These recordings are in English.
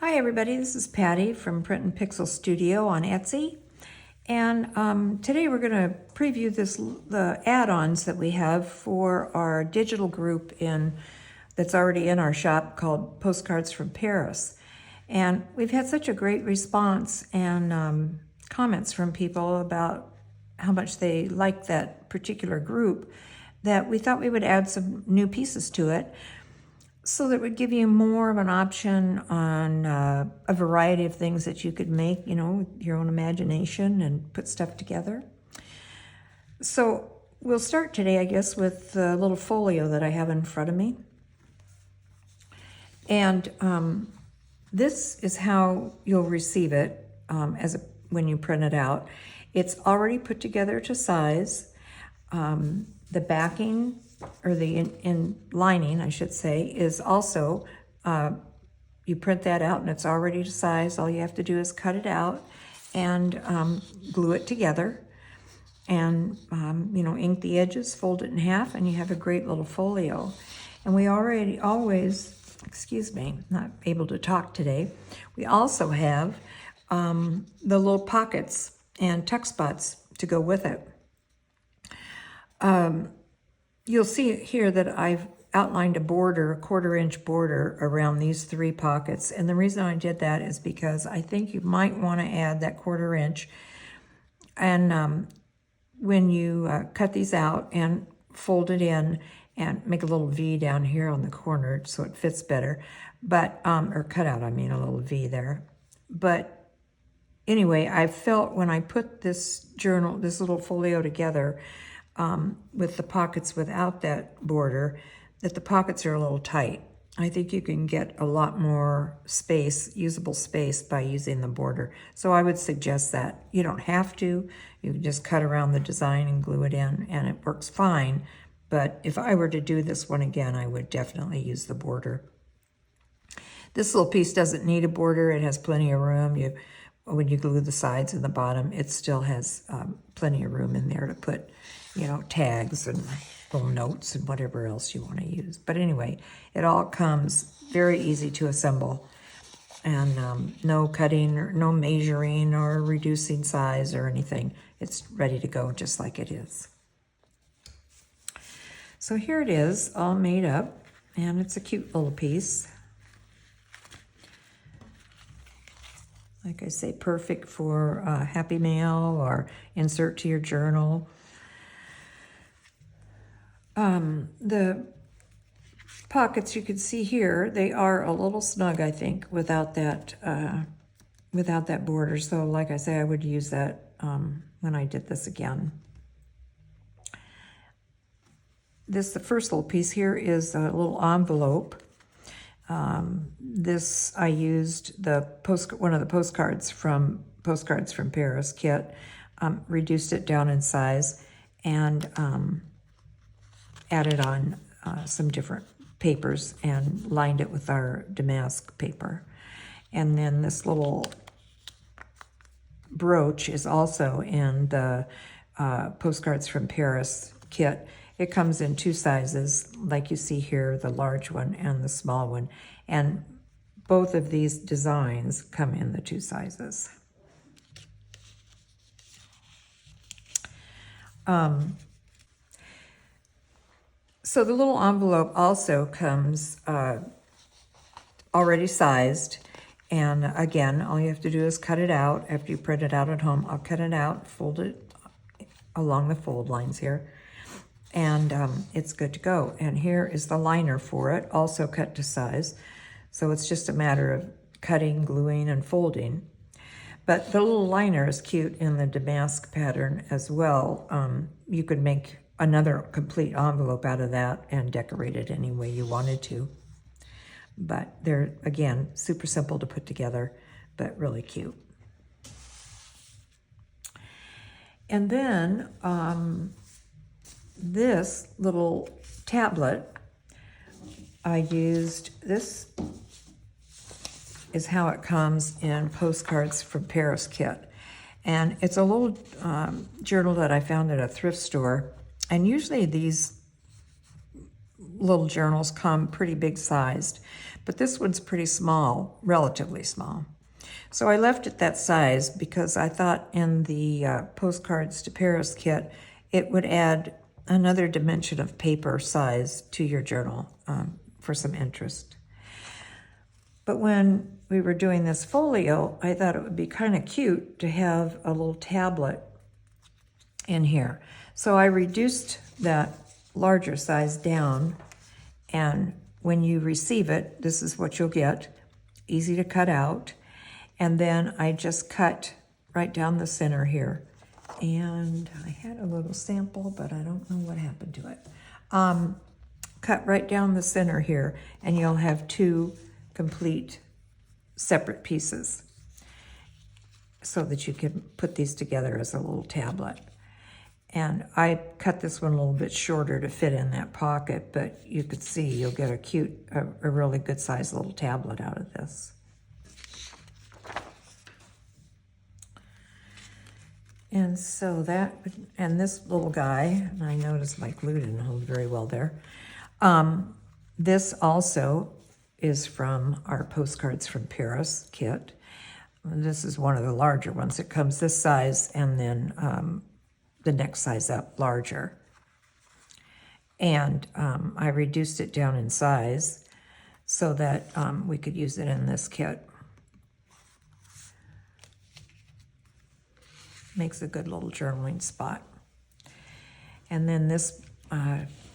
Hi everybody, this is Patti from Print and Pixel Studio on Etsy. And today we're going to preview the add-ons that we have for our digital group that's already in our shop called Postcards from Paris. And we've had such a great response and comments from people about how much they like that particular group that we thought we would add some new pieces to it, so that would give you more of an option on a variety of things that you could make, with your own imagination and put stuff together. So we'll start today, I guess, with the little folio that I have in front of me. And this is how you'll receive it when you print it out. It's already put together to size. The backing, or the in lining, I should say, is also, you print that out and it's already to size. All you have to do is cut it out and glue it together and, ink the edges, fold it in half, and you have a great little folio. And we not able to talk today. We also have the little pockets and tuck spots to go with it. You'll see here that I've outlined a 1/4-inch border around these 3 pockets. And the reason I did that is because I think you might want to add that 1/4 inch. And when you cut these out and fold it in and make a little V down here on the corner so it fits better, or cut out, a little V there. But anyway, I felt when I put this little folio together, with the pockets without that border, that the pockets are a little tight. I think you can get a lot more space, usable space, by using the border. So I would suggest that. You don't have to. You can just cut around the design and glue it in, and it works fine. But if I were to do this one again, I would definitely use the border. This little piece doesn't need a border. It has plenty of room. When you glue the sides and the bottom, it still has plenty of room in there to put tags and little notes and whatever else you want to use. But anyway, it all comes very easy to assemble, and no cutting or no measuring or reducing size or anything. It's ready to go just like it is. So here it is, all made up, and it's a cute little piece. Like I say, perfect for Happy Mail or insert to your journal. The pockets you can see here, they are a little snug, I think, without that border. So like I say, I would use that when I did this again. The first little piece here is a little envelope. This I used one of the Postcards from Paris kit, reduced it down in size, and added on some different papers and lined it with our damask paper. And then this little brooch is also in the Postcards from Paris kit. It comes in 2 sizes, like you see here, the large one and the small one. And both of these designs come in the 2 sizes. So the little envelope also comes already sized. And again, all you have to do is cut it out. After you print it out at home, I'll cut it out, fold it along the fold lines here. And it's good to go. And here is the liner for it, also cut to size. So it's just a matter of cutting, gluing, and folding. But the little liner is cute in the damask pattern as well. You could make another complete envelope out of that and decorate it any way you wanted to. But they're, again, super simple to put together, but really cute. And then this little tablet, I used, this is how it comes in Postcards from Paris kit. And it's a little journal that I found at a thrift store. And usually these little journals come pretty big sized, But this one's pretty small, relatively small. So I left it that size because I thought in the Postcards to Paris kit, it would add another dimension of paper size to your journal for some interest. But when we were doing this folio, I thought it would be kind of cute to have a little tablet in here. So I reduced that larger size down, and when you receive it, this is what you'll get. Easy to cut out. And then I just cut right down the center here. And I had a little sample, but I don't know what happened to it. Cut right down the center here, and you'll have two complete separate pieces so that you can put these together as a little tablet. And I cut this one a little bit shorter to fit in that pocket, but you could see you'll get a really good sized little tablet out of this. And so and this little guy, and I noticed my glue didn't hold very well there. This also is from our Postcards from Paris kit. This is one of the larger ones. It comes this size and then the next size up larger. And I reduced it down in size so that we could use it in this kit. Makes a good little journaling spot. And then this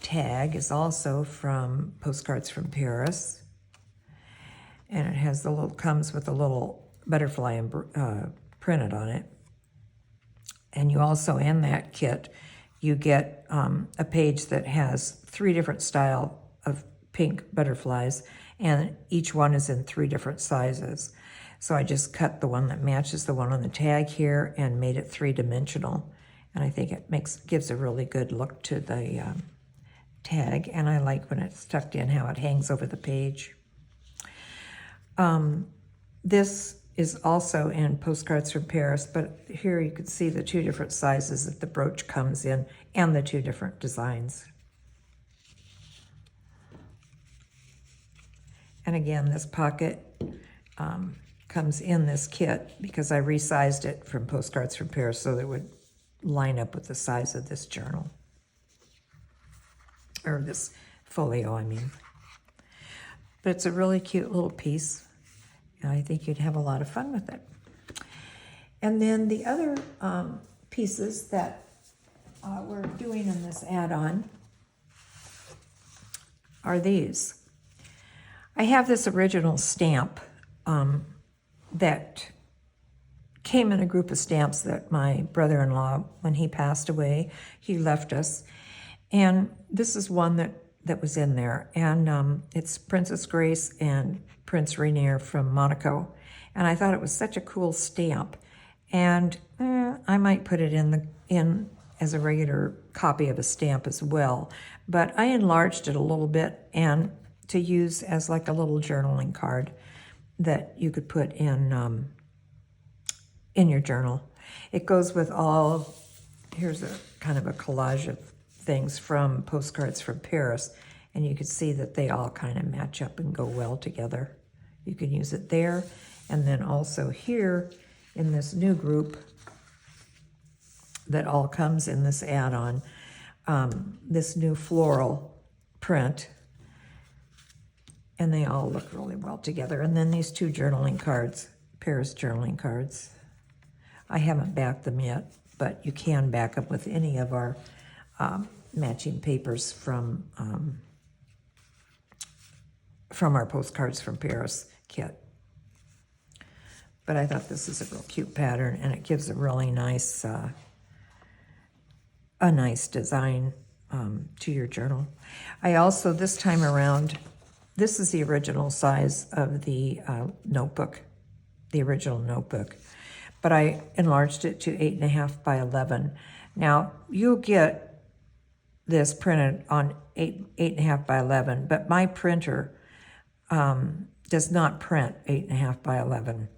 tag is also from Postcards from Paris. And it has comes with a little butterfly printed on it. And you also, in that kit, you get a page that has 3 different style of pink butterflies, and each one is in 3 different sizes. So I just cut the one that matches the one on the tag here and made it 3-dimensional. And I think it gives a really good look to the tag. And I like when it's tucked in how it hangs over the page. This is also in Postcards from Paris, but here you can see the 2 different sizes that the brooch comes in and the 2 different designs. And again, this pocket comes in this kit because I resized it from Postcards from Paris so that it would line up with the size of this journal. Or this folio, I mean. But it's a really cute little piece, and I think you'd have a lot of fun with it. And then the other pieces that we're doing in this add-on are these. I have this original stamp that came in a group of stamps that my brother-in-law, when he passed away, he left us. And this is one that was in there. And it's Princess Grace and Prince Rainier from Monaco. And I thought it was such a cool stamp. And I might put it in as a regular copy of a stamp as well. But I enlarged it a little bit and to use as like a little journaling card that you could put in your journal. It goes with here's a kind of a collage of things from Postcards from Paris, and you can see that they all kind of match up and go well together. You can use it there, and then also here in this new group that all comes in this add-on, this new floral print, and they all look really well together. And then these 2 journaling cards, Paris journaling cards. I haven't backed them yet, but you can back them with any of our matching papers from our Postcards from Paris kit. But I thought this is a real cute pattern, and it gives a really nice, design to your journal. I also, this time around, this is the original size of the notebook, the original notebook. But I enlarged it to 8.5 by 11. Now, you'll get this printed on 8.5 by 11, but my printer does not print 8.5 by 11.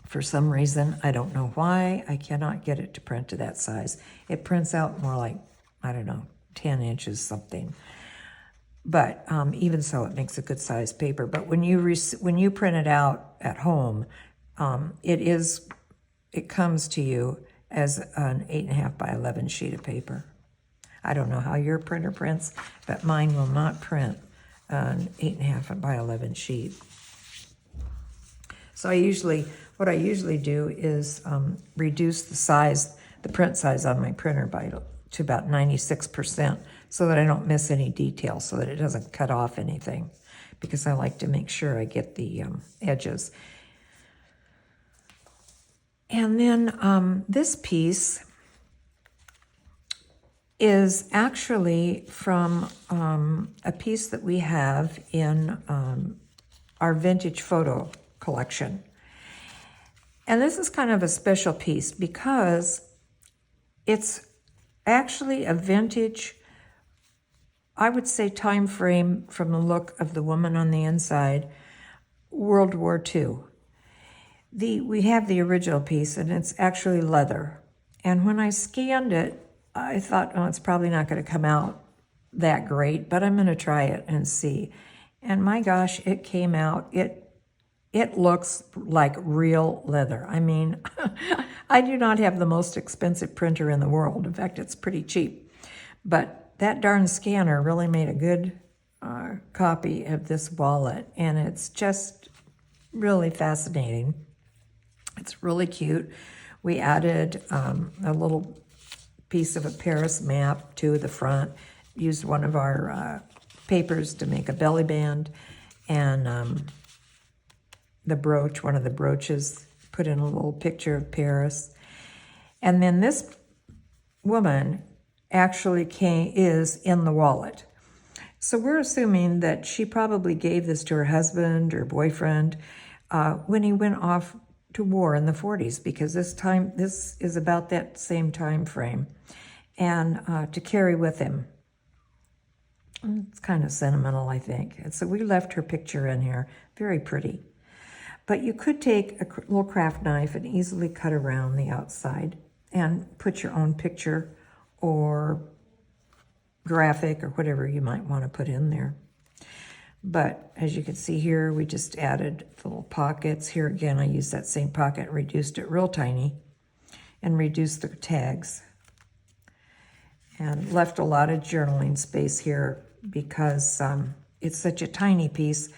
For some reason, I don't know why, I cannot get it to print to that size. It prints out more like, I don't know, 10 inches something. But even so, it makes a good size paper. But when you print it out at home, it comes to you as an 8.5 by 11 sheet of paper. I don't know how your printer prints, but mine will not print an 8.5 by 11 sheet. So what I usually do is reduce the print size on my printer to about 96%, so that I don't miss any details, so that it doesn't cut off anything, because I like to make sure I get the edges. And then this piece is actually from a piece that we have in our vintage photo collection. And this is kind of a special piece because it's actually a vintage, I would say, time frame from the look of the woman on the inside, World War II. We have the original piece, and it's actually leather. And when I scanned it, I thought, oh, it's probably not going to come out that great, but I'm going to try it and see. And my gosh, it came out. It looks like real leather. I mean, I do not have the most expensive printer in the world. In fact, it's pretty cheap. But that darn scanner really made a good copy of this wallet, and it's just really fascinating. It's really cute. We added a little piece of a Paris map to the front, used one of our papers to make a belly band, and the brooch, one of the brooches, put in a little picture of Paris. And then this woman actually is in the wallet. So we're assuming that she probably gave this to her husband or boyfriend when he went off to war in the 40s, because this is about that same time frame, and to carry with him. It's kind of sentimental, I think. And so we left her picture in here. Very pretty. But you could take a little craft knife and easily cut around the outside and put your own picture or graphic or whatever you might want to put in there. But as you can see here, we just added the little pockets. Here again, I used that same pocket, reduced it real tiny, and reduced the tags. And left a lot of journaling space here because it's such a tiny piece.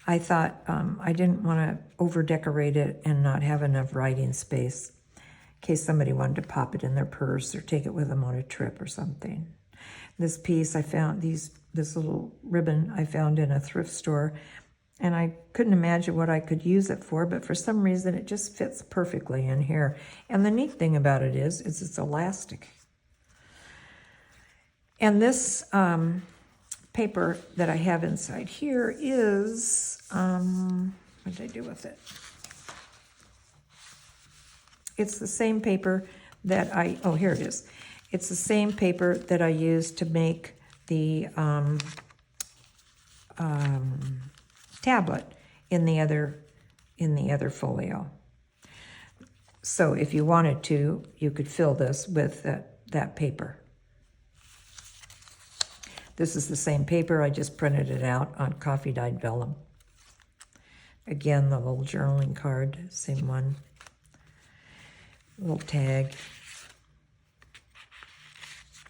I thought I didn't want to over-decorate it and not have enough writing space in case somebody wanted to pop it in their purse or take it with them on a trip or something. This piece I found, this little ribbon I found in a thrift store, and I couldn't imagine what I could use it for, but for some reason it just fits perfectly in here. And the neat thing about it is it's elastic. And this paper that I have inside here is, what did I do with it? It's the same paper that here it is. It's the same paper that I used to make the tablet in the other folio. So if you wanted to, you could fill this with that paper. This is the same paper, I just printed it out on coffee dyed vellum. Again, the little journaling card, same one. Little tag.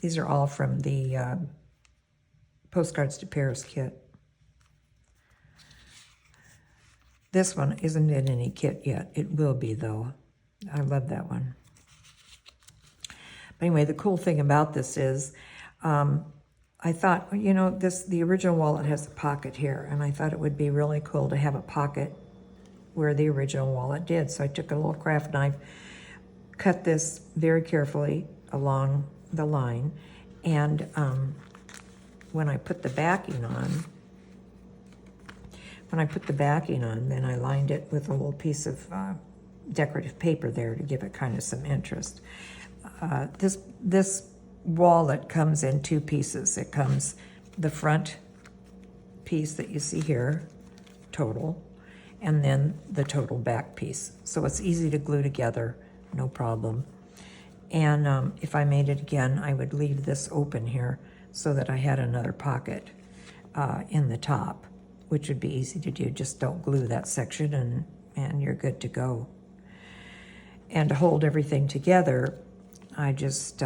These are all from the Postcards to Paris kit. This one isn't in any kit yet. It will be, though. I love that one. But anyway, the cool thing about this is I thought, you know, the original wallet has a pocket here, and I thought it would be really cool to have a pocket where the original wallet did. So I took a little craft knife, cut this very carefully along the line, and when I put the backing on, then I lined it with a little piece of decorative paper there to give it kind of some interest. This wallet comes in two pieces. It comes the front piece that you see here, total, and then the total back piece. So it's easy to glue together, no problem. And if I made it again, I would leave this open here so that I had another pocket. in the top, which would be easy to do. Just don't glue that section and you're good to go. And to hold everything together, I just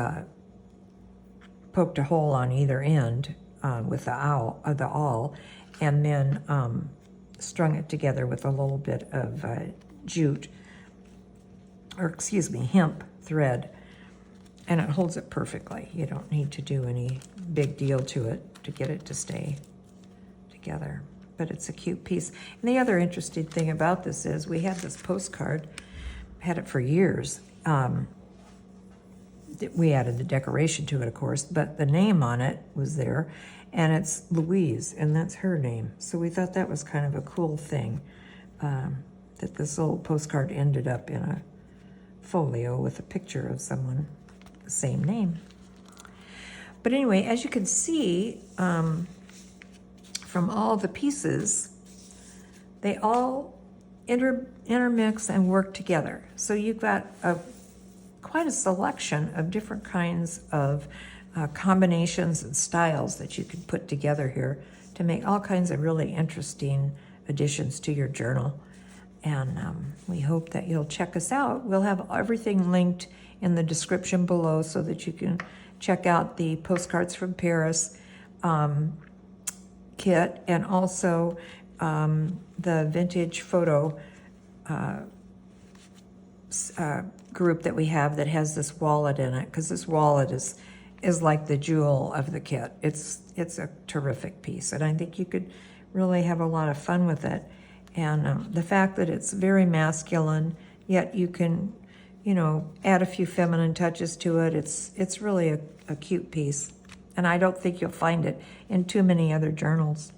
poked a hole on either end with the awl, and then strung it together with a little bit of jute, or excuse me, hemp thread, and it holds it perfectly. You don't need to do any big deal to it to get it to stay together, but it's a cute piece. And the other interesting thing about this is we had this postcard, had it for years. We added the decoration to it, of course, but the name on it was there, and it's Louise, and that's her name. So we thought that was kind of a cool thing, that this little postcard ended up in a folio with a picture of someone, the same name. But anyway, as you can see, from all the pieces, they all intermix and work together. So you've got quite a selection of different kinds of combinations and styles that you can put together here to make all kinds of really interesting additions to your journal. And we hope that you'll check us out. We'll have everything linked in the description below so that you can check out the Postcards from Paris kit, and also the vintage photo group that we have that has this wallet in it, because this wallet is like the jewel of the kit. It's a terrific piece, and I think you could really have a lot of fun with it. And the fact that it's very masculine, yet you can, add a few feminine touches to it. It's really a cute piece, and I don't think you'll find it in too many other journals.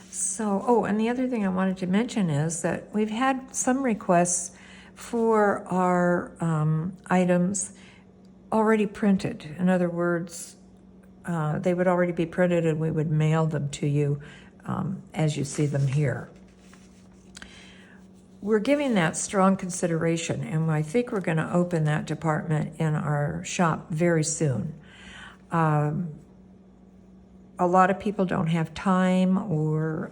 So, and the other thing I wanted to mention is that we've had some requests for our items already printed. In other words, they would already be printed and we would mail them to you as you see them here. We're giving that strong consideration, and I think we're going to open that department in our shop very soon. A lot of people don't have time, or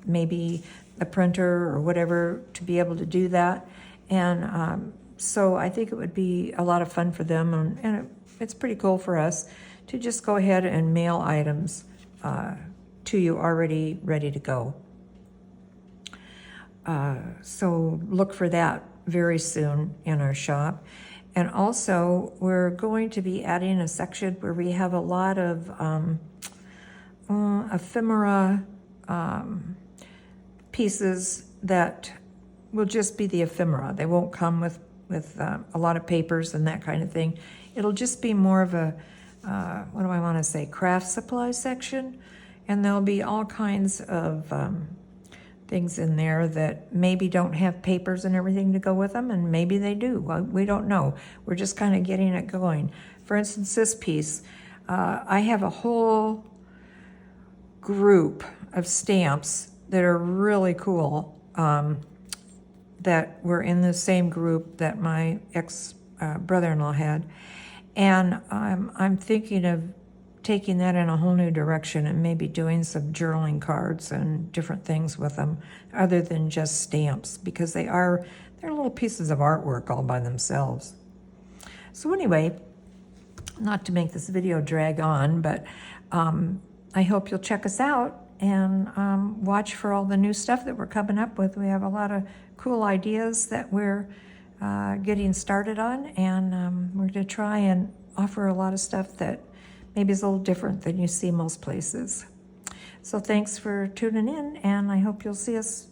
maybe a printer or whatever to be able to do that. And so I think it would be a lot of fun for them, and it's pretty cool for us to just go ahead and mail items to you already ready to go. So look for that very soon in our shop. And also, we're going to be adding a section where we have a lot of ephemera pieces that will just be the ephemera. They won't come with a lot of papers and that kind of thing. It'll just be more of a, what do I want to say, craft supply section. And there'll be all kinds of things in there that maybe don't have papers and everything to go with them, and maybe they do. Well, we don't know. We're just kind of getting it going. For instance, this piece, I have a whole group of stamps that are really cool, that were in the same group that my ex-brother-in-law had. And I'm thinking of taking that in a whole new direction and maybe doing some journaling cards and different things with them other than just stamps, because they're little pieces of artwork all by themselves. So anyway, not to make this video drag on, but I hope you'll check us out and watch for all the new stuff that we're coming up with. We have a lot of cool ideas that we're getting started on, and we're going to try and offer a lot of stuff that maybe is a little different than you see most places. So thanks for tuning in, and I hope you'll see us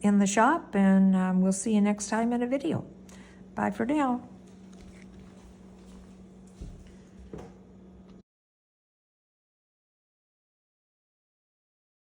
in the shop, and we'll see you next time in a video. Bye for now.